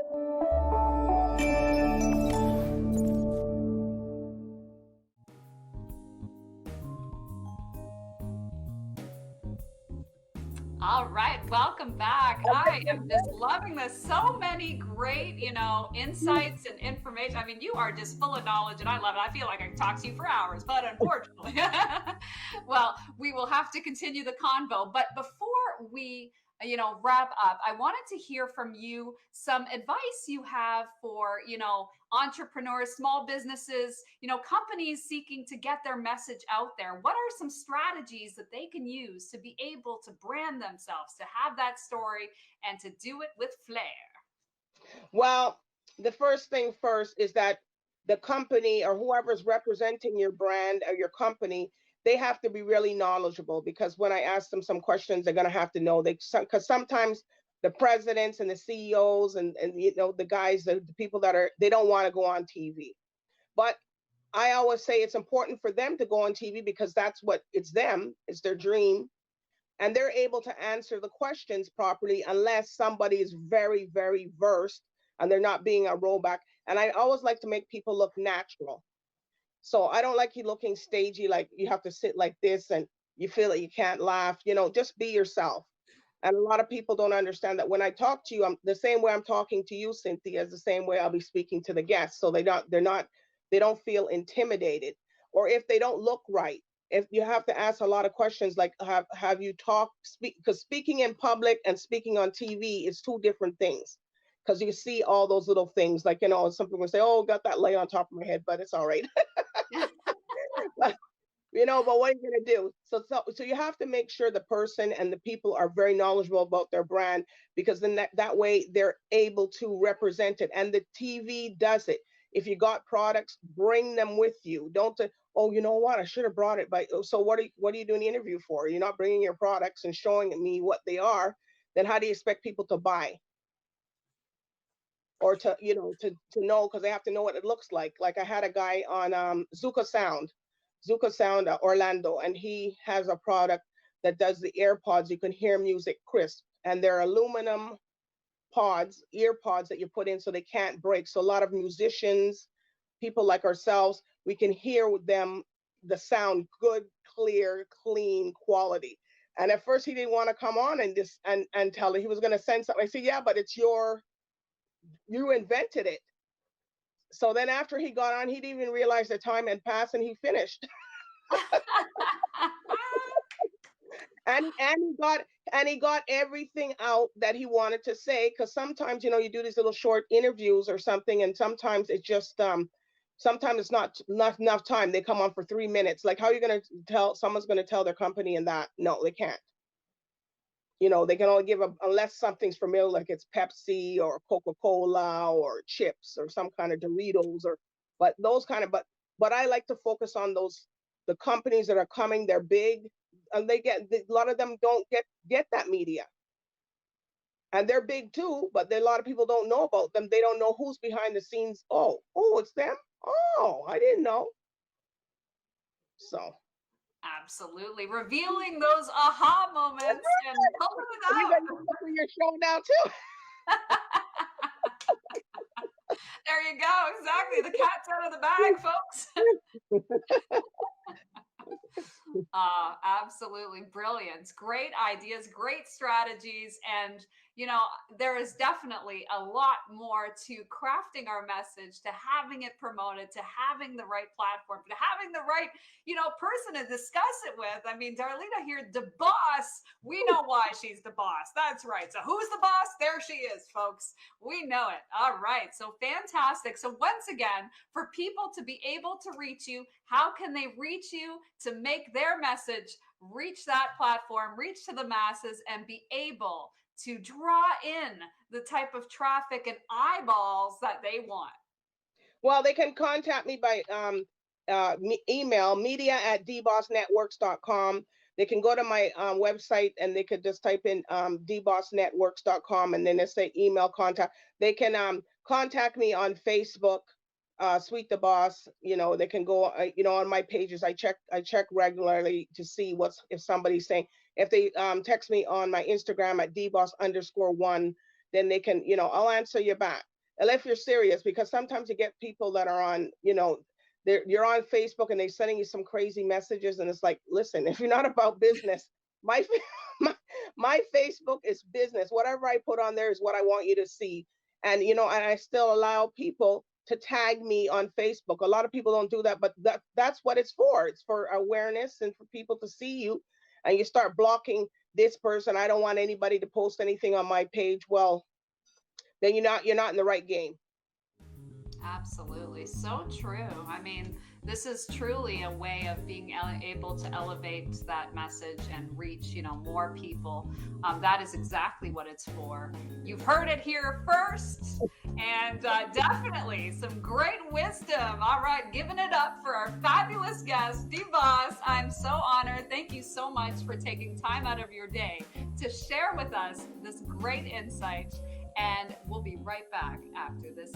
All right, welcome back. I am just loving this. So many great, insights and information. I mean, you are just full of knowledge and I love it. I feel like I can talk to you for hours, but unfortunately, well, we will have to continue the convo. But before we wrap up, I wanted to hear from you some advice you have for, entrepreneurs, small businesses, companies seeking to get their message out there. What are some strategies that they can use to be able to brand themselves, to have that story and to do it with flair? Well, the first thing first is that the company or whoever's representing your brand or your company, they have to be really knowledgeable, because when I ask them some questions, they're going to have to know. Because sometimes the presidents and the CEOs and the guys, the people they don't want to go on TV. But I always say it's important for them to go on TV because it's their dream. And they're able to answer the questions properly unless somebody is very, very versed and they're not being a rollback. And I always like to make people look natural. So I don't like you looking stagey, like you have to sit like this and you feel that you can't laugh, just be yourself. And a lot of people don't understand that when I talk to you, I'm the same way I'm talking to you, Cynthia, is the same way I'll be speaking to the guests. So they don't feel intimidated. Or if they don't look right, if you have to ask a lot of questions, like have you because speaking in public and speaking on TV is two different things. Because you see all those little things, like, some people say, oh, got that lay on top of my head, but it's all right. but what are you going to do? So you have to make sure the person and the people are very knowledgeable about their brand, because then that way they're able to represent it. And the TV does it. If you got products, bring them with you. Don't say, oh, you know what? I should have brought it. But so what are you doing the interview for? You're not bringing your products and showing me what they are. Then how do you expect people to buy? Or to know, because they have to know what it looks like. Like I had a guy on Zuka Sound Orlando, and he has a product that does the AirPods. You can hear music crisp, and they're aluminum ear pods that you put in so they can't break. So a lot of musicians, people like ourselves, we can hear them, the sound good, clear, clean quality. And at first he didn't want to come on and tell it. He was going to send something. I said, yeah, but you invented it. So then after he got on, he didn't even realize the time had passed and he finished. and he got everything out that he wanted to say, because sometimes you do these little short interviews or something, and sometimes it's just sometimes it's not enough time. They come on for 3 minutes. Like, how are you going to tell someone's going to tell their company in that? No, they can't. They can only give unless something's familiar, like it's Pepsi or Coca-Cola or chips or some kind of Doritos but I like to focus on the companies that are coming. They're big, and a lot of them don't get that media, and they're big too, but a lot of people don't know about them. They don't know who's behind the scenes. Oh, it's them. Oh, I didn't know. So. Absolutely. Revealing those aha moments and pulling it out. You got your show now too. There you go. Exactly. The cat's out of the bag, folks. Absolutely brilliant. Great ideas, great strategies. And, there is definitely a lot more to crafting our message, to having it promoted, to having the right platform, to having the right, person to discuss it with. I mean, Darlita here, the boss, we know why she's the boss. That's right. So who's the boss? There she is, folks. We know it. All right. So fantastic. So once again, for people to be able to reach you, how can they reach you to make their message reach that platform, reach to the masses, and be able to draw in the type of traffic and eyeballs that they want? Well, they can contact me by email, media@dbossnetworks.com. They can go to my website and they could just type in dbossnetworks.com, and then they say email contact. They can contact me on Facebook, Sweet the Boss. They can go on my pages. I check regularly to see if somebody's saying. If they text me on my Instagram at dboss_1, then they can, I'll answer you back. And if you're serious, because sometimes you get people that are on, you're on Facebook and they're sending you some crazy messages, and it's like, listen, if you're not about business, my my, my Facebook is business. Whatever I put on there is what I want you to see. And and I still allow people to tag me on Facebook. A lot of people don't do that, but that's what it's for. It's for awareness and for people to see you. And you start blocking this person. I don't want anybody to post anything on my page. Well, then you're not in the right game. Absolutely. So true. I mean, this is truly a way of being able to elevate that message and reach, more people. That is exactly what it's for. You've heard it here first, and definitely some great wisdom. All right, giving it up for our fabulous guest, Devos. I'm so honored. Thank you so much for taking time out of your day to share with us this great insight. And we'll be right back after this